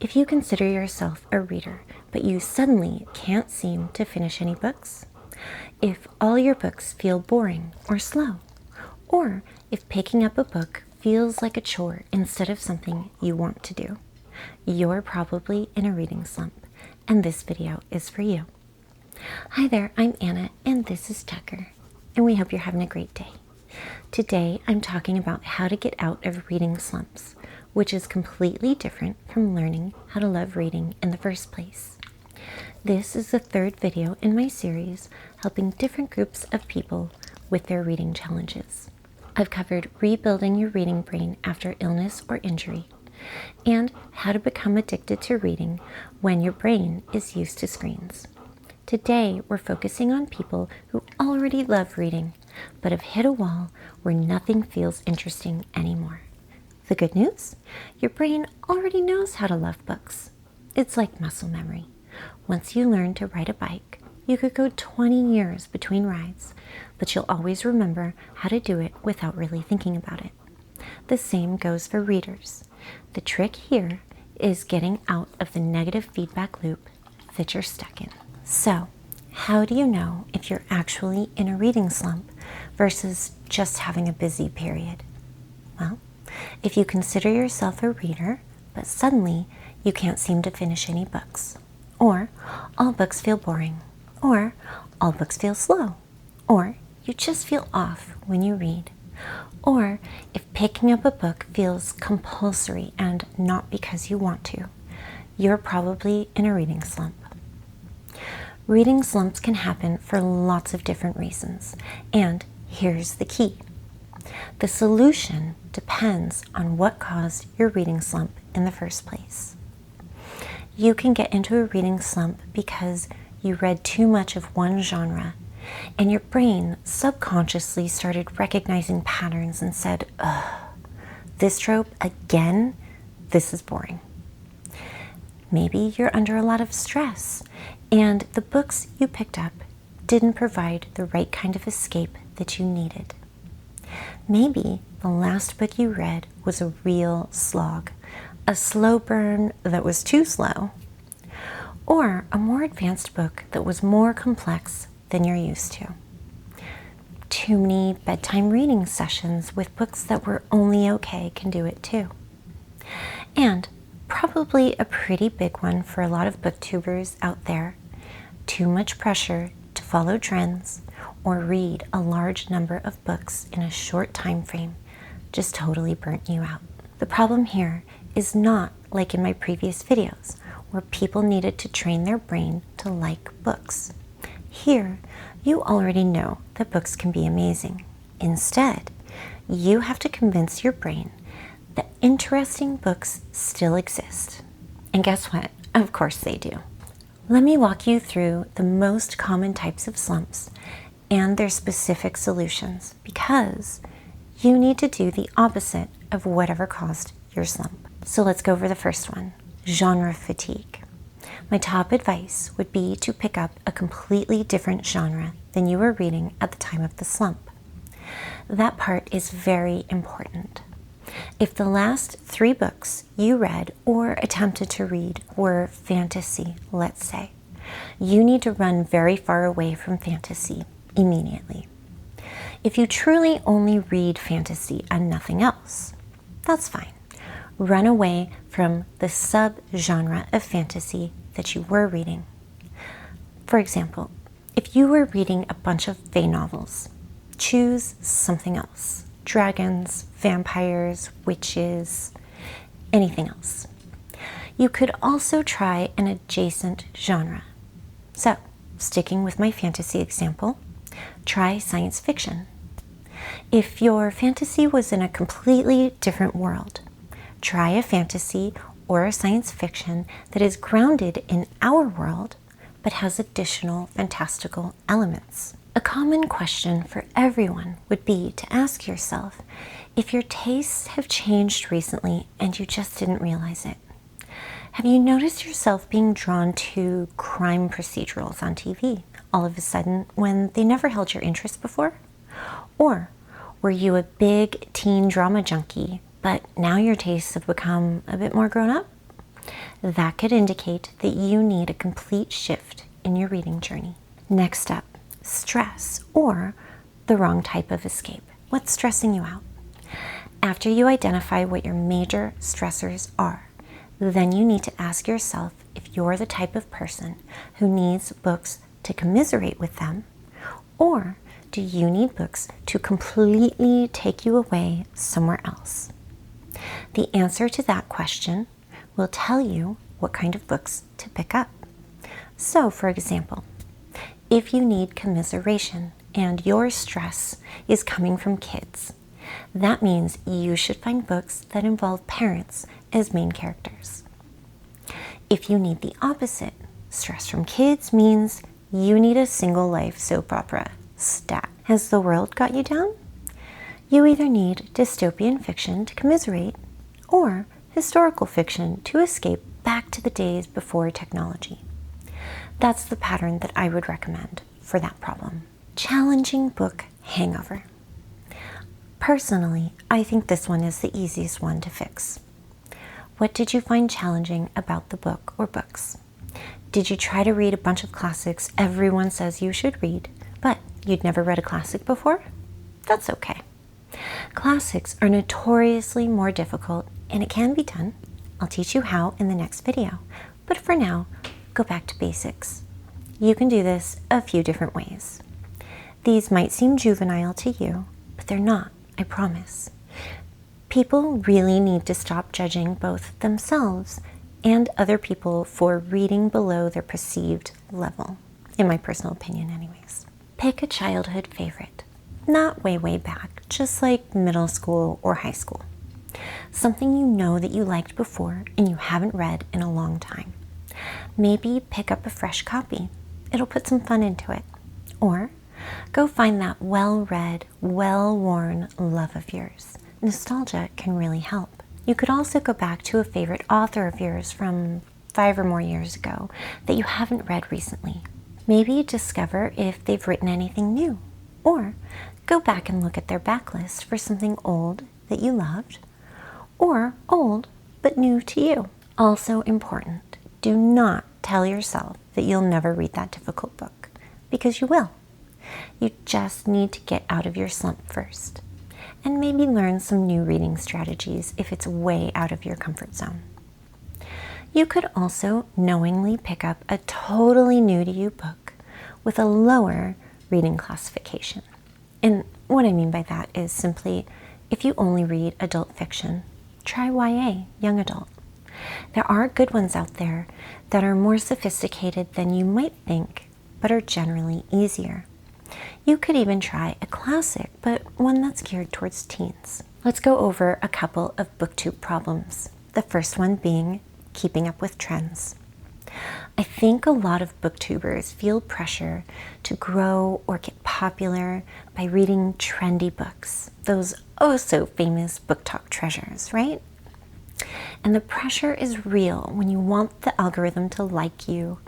If you consider yourself a reader, but you suddenly can't seem to finish any books, if all your books feel boring or slow, or if picking up a book feels like a chore instead of something you want to do, you're probably in a reading slump, and this video is for you. Hi there, I'm Anna, and this is Tucker, and we hope you're having a great day. Today, I'm talking about how to get out of reading slumps, which is completely different from learning how to love reading in the first place. This is the third video in my series helping different groups of people with their reading challenges. I've covered rebuilding your reading brain after illness or injury, and how to become addicted to reading when your brain is used to screens. Today, we're focusing on people who already love reading, but have hit a wall where nothing feels interesting anymore. The good news? Your brain already knows how to love books. It's like muscle memory. Once you learn to ride a bike, you could go 20 years between rides, but you'll always remember how to do it without really thinking about it. The same goes for readers. The trick here is getting out of the negative feedback loop that you're stuck in. So, how do you know if you're actually in a reading slump versus just having a busy period? Well, if you consider yourself a reader, but suddenly you can't seem to finish any books, or all books feel boring, or all books feel slow, or you just feel off when you read, or if picking up a book feels compulsory and not because you want to, you're probably in a reading slump. Reading slumps can happen for lots of different reasons, and here's the key. The solution depends on what caused your reading slump in the first place. You can get into a reading slump because you read too much of one genre, and your brain subconsciously started recognizing patterns and said, ugh, this trope again? This is boring. Maybe you're under a lot of stress, and the books you picked up didn't provide the right kind of escape that you needed. Maybe the last book you read was a real slog, a slow burn that was too slow, or a more advanced book that was more complex than you're used to. Too many bedtime reading sessions with books that were only okay can do it too. And probably a pretty big one for a lot of booktubers out there, too much pressure to follow trends or read a large number of books in a short time frame just totally burnt you out. The problem here is not like in my previous videos where people needed to train their brain to like books. Here, you already know that books can be amazing. Instead, you have to convince your brain that interesting books still exist. And guess what? Of course they do. Let me walk you through the most common types of slumps and their specific solutions, because you need to do the opposite of whatever caused your slump. So let's go over the first one, genre fatigue. My top advice would be to pick up a completely different genre than you were reading at the time of the slump. That part is very important. If the last 3 books you read or attempted to read were fantasy, let's say, you need to run very far away from fantasy immediately. If you truly only read fantasy and nothing else, that's fine. Run away from the sub-genre of fantasy that you were reading. For example, if you were reading a bunch of fae novels, choose something else. Dragons, vampires, witches, anything else. You could also try an adjacent genre. So, sticking with my fantasy example, try science fiction. If your fantasy was in a completely different world, try a fantasy or a science fiction that is grounded in our world but has additional fantastical elements. A common question for everyone would be to ask yourself if your tastes have changed recently and you just didn't realize it. Have you noticed yourself being drawn to crime procedurals on TV all of a sudden when they never held your interest before? Or were you a big teen drama junkie, but now your tastes have become a bit more grown up? That could indicate that you need a complete shift in your reading journey. Next up, stress or the wrong type of escape. What's stressing you out? After you identify what your major stressors are, then you need to ask yourself if you're the type of person who needs books to commiserate with them, or do you need books to completely take you away somewhere else? The answer to that question will tell you what kind of books to pick up. So, for example, if you need commiseration and your stress is coming from kids, that means you should find books that involve parents as main characters. If you need the opposite, stress from kids means you need a single life soap opera. Stat. Has the world got you down? You either need dystopian fiction to commiserate or historical fiction to escape back to the days before technology. That's the pattern that I would recommend for that problem. Challenging book hangover. Personally, I think this one is the easiest one to fix. What did you find challenging about the book or books? Did you try to read a bunch of classics everyone says you should read, but you'd never read a classic before? That's okay. Classics are notoriously more difficult, and it can be done. I'll teach you how in the next video. But for now, go back to basics. You can do this a few different ways. These might seem juvenile to you, but they're not, I promise. People really need to stop judging both themselves and other people for reading below their perceived level, in my personal opinion anyways. Pick a childhood favorite. Not way back, just like middle school or high school. Something you know that you liked before and you haven't read in a long time. Maybe pick up a fresh copy. It'll put some fun into it. Or go find that well-read, well-worn love of yours. Nostalgia can really help. You could also go back to a favorite author of yours from 5 or more years ago that you haven't read recently. Maybe discover if they've written anything new. Or go back and look at their backlist for something old that you loved, or old but new to you. Also important, do not tell yourself that you'll never read that difficult book, because you will. You just need to get out of your slump first, and maybe learn some new reading strategies if it's way out of your comfort zone. You could also knowingly pick up a totally new to you book with a lower reading classification. And what I mean by that is simply, if you only read adult fiction, try YA, young adult. There are good ones out there that are more sophisticated than you might think, but are generally easier. You could even try a classic, but one that's geared towards teens. Let's go over a couple of booktube problems. The first one being keeping up with trends. I think a lot of booktubers feel pressure to grow or get popular by reading trendy books. Those oh so famous book talk treasures, right? And the pressure is real when you want the algorithm to like you.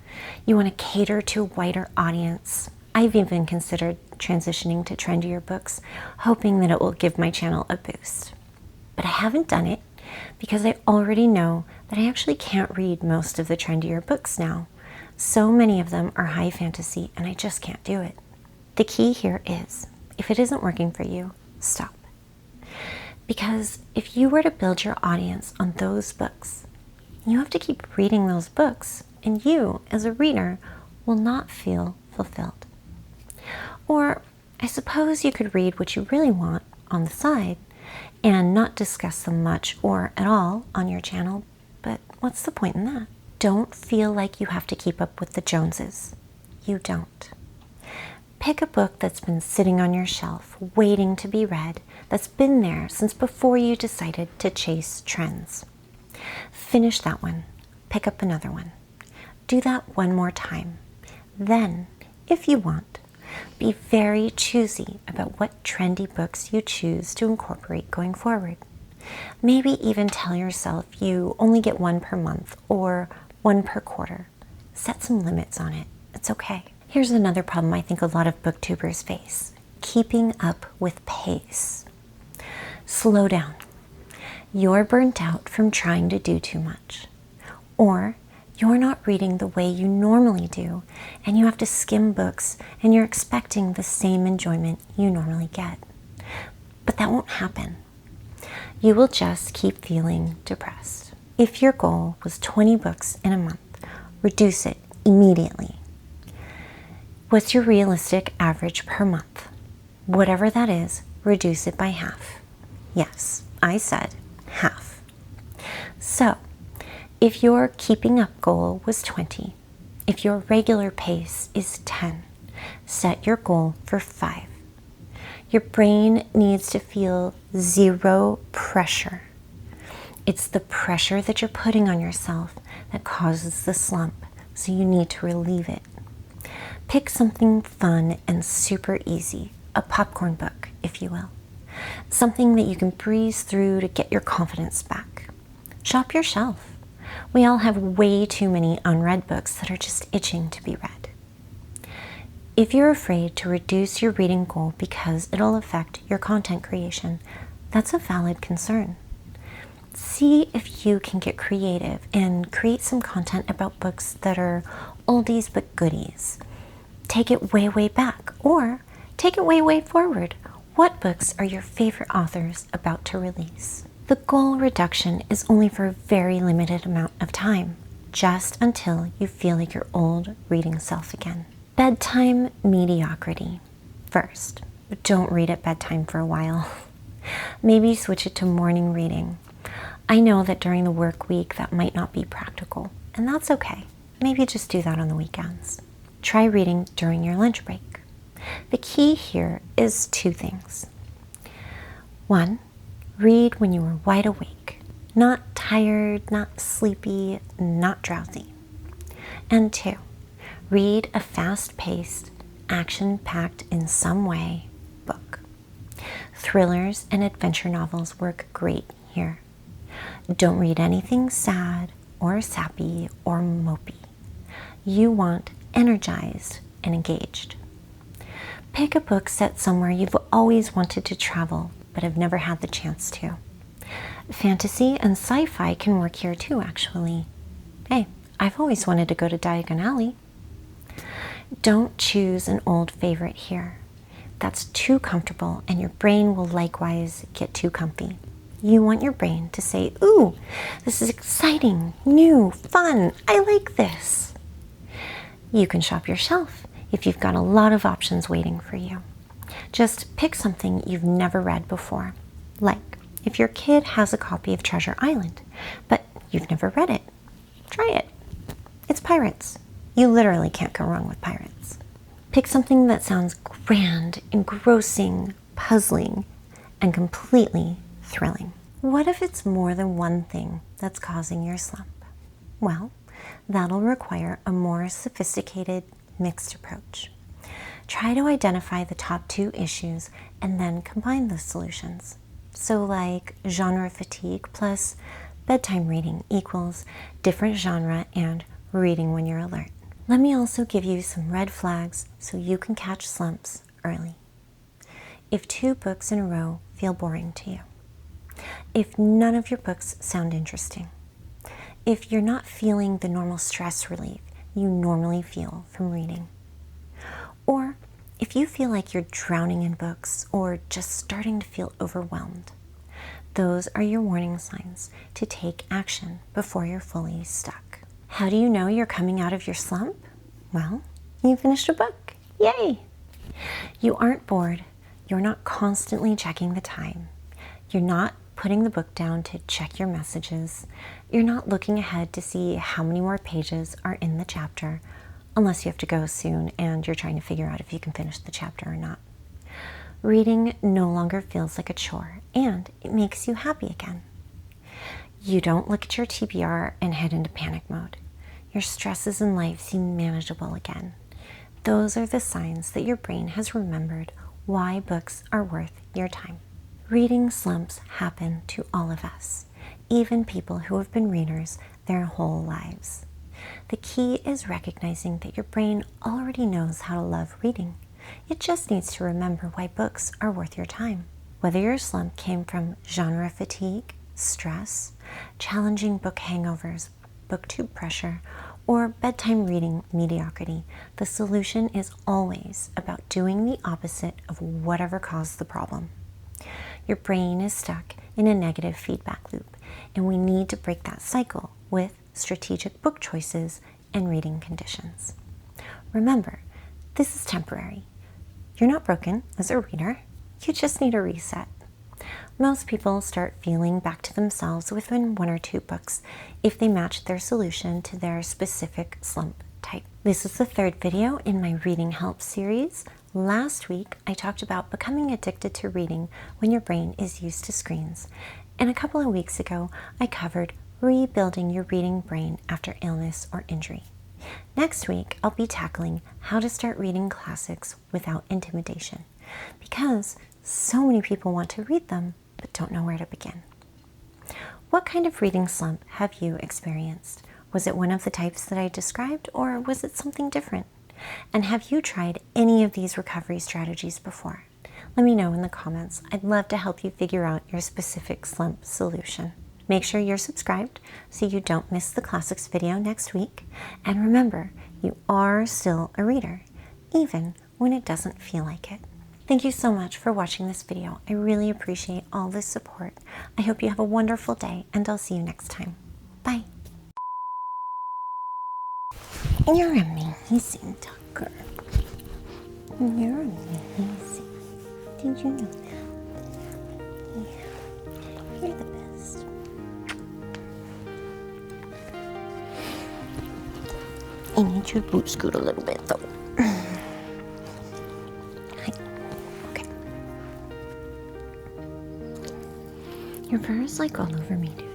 You want to cater to a wider audience. I've even considered transitioning to trendier books, hoping that it will give my channel a boost. But I haven't done it because I already know that I actually can't read most of the trendier books now. So many of them are high fantasy and I just can't do it. The key here is, if it isn't working for you, stop. Because if you were to build your audience on those books, you have to keep reading those books, and you, as a reader, will not feel fulfilled. Or I suppose you could read what you really want on the side and not discuss them much or at all on your channel, but what's the point in that? Don't feel like you have to keep up with the Joneses. You don't. Pick a book that's been sitting on your shelf, waiting to be read, that's been there since before you decided to chase trends. Finish that one. Pick up another one. Do that one more time. Then, if you want, be very choosy about what trendy books you choose to incorporate going forward. Maybe even tell yourself you only get one per month or one per quarter. Set some limits on it. It's okay. Here's another problem I think a lot of booktubers face: keeping up with pace. Slow down. You're burnt out from trying to do too much. Or you're not reading the way you normally do, and you have to skim books, and you're expecting the same enjoyment you normally get. But that won't happen. You will just keep feeling depressed. If your goal was 20 books in a month, reduce it immediately. What's your realistic average per month? Whatever that is, reduce it by half. Yes, I said half. So, if your keeping up goal was 20, if your regular pace is 10, set your goal for 5. Your brain needs to feel 0 pressure. It's the pressure that you're putting on yourself that causes the slump, so you need to relieve it. Pick something fun and super easy, a popcorn book, if you will. Something that you can breeze through to get your confidence back. Shop your shelf. We all have way too many unread books that are just itching to be read. If you're afraid to reduce your reading goal because it'll affect your content creation, that's a valid concern. See if you can get creative and create some content about books that are oldies but goodies. Take it way, way back, or take it way, way forward. What books are your favorite authors about to release? The goal reduction is only for a very limited amount of time, just until you feel like your old reading self again. Bedtime mediocrity. First, don't read at bedtime for a while. Maybe switch it to morning reading. I know that during the work week that might not be practical, and that's okay. Maybe just do that on the weekends. Try reading during your lunch break. The key here is 2 things. 1, read when you are wide awake, not tired, not sleepy, not drowsy. And 2, read a fast-paced, action-packed in some way book. Thrillers and adventure novels work great here. Don't read anything sad or sappy or mopey. You want energized and engaged. Pick a book set somewhere you've always wanted to travel but have never had the chance to. Fantasy and sci-fi can work here too, actually. Hey, I've always wanted to go to Diagon Alley. Don't choose an old favorite here. That's too comfortable, and your brain will likewise get too comfy. You want your brain to say, ooh, this is exciting, new, fun, I like this. You can shop your shelf if you've got a lot of options waiting for you. Just pick something you've never read before. Like, if your kid has a copy of Treasure Island, but you've never read it, try it. It's pirates. You literally can't go wrong with pirates. Pick something that sounds grand, engrossing, puzzling, and completely thrilling. What if it's more than one thing that's causing your slump? Well, that'll require a more sophisticated, mixed approach. Try to identify the top 2 issues and then combine the solutions. So like genre fatigue plus bedtime reading equals different genre and reading when you're alert. Let me also give you some red flags so you can catch slumps early. If 2 books in a row feel boring to you. If none of your books sound interesting. If you're not feeling the normal stress relief you normally feel from reading. Or if you feel like you're drowning in books or just starting to feel overwhelmed. Those are your warning signs to take action before you're fully stuck. How do you know you're coming out of your slump? Well, you finished a book. Yay! You aren't bored. You're not constantly checking the time. You're not putting the book down to check your messages. You're not looking ahead to see how many more pages are in the chapter, unless you have to go soon and you're trying to figure out if you can finish the chapter or not. Reading no longer feels like a chore, and it makes you happy again. You don't look at your TBR and head into panic mode. Your stresses in life seem manageable again. Those are the signs that your brain has remembered why books are worth your time. Reading slumps happen to all of us, even people who have been readers their whole lives. The key is recognizing that your brain already knows how to love reading. It just needs to remember why books are worth your time. Whether your slump came from genre fatigue, stress, challenging book hangovers, booktube pressure, or bedtime reading mediocrity, the solution is always about doing the opposite of whatever caused the problem. Your brain is stuck in a negative feedback loop, and we need to break that cycle with strategic book choices and reading conditions. Remember, this is temporary. You're not broken as a reader, you just need a reset. Most people start feeling back to themselves within 1 or 2 books if they match their solution to their specific slump type. This is the 3rd video in my Reading Help series. Last week, I talked about becoming addicted to reading when your brain is used to screens. And a couple of weeks ago, I covered rebuilding your reading brain after illness or injury. Next week, I'll be tackling how to start reading classics without intimidation, because so many people want to read them but don't know where to begin. What kind of reading slump have you experienced? Was it one of the types that I described, or was it something different? And have you tried any of these recovery strategies before? Let me know in the comments. I'd love to help you figure out your specific slump solution. Make sure you're subscribed so you don't miss the classics video next week. And remember, you are still a reader, even when it doesn't feel like it. Thank you so much for watching this video. I really appreciate all the support. I hope you have a wonderful day, and I'll see you next time. Bye. You're amazing, Tucker. You're amazing. Did you know that? Yeah. You're the best. I need you to boot scoot a little bit, though. Okay. Your fur is like all over me, too.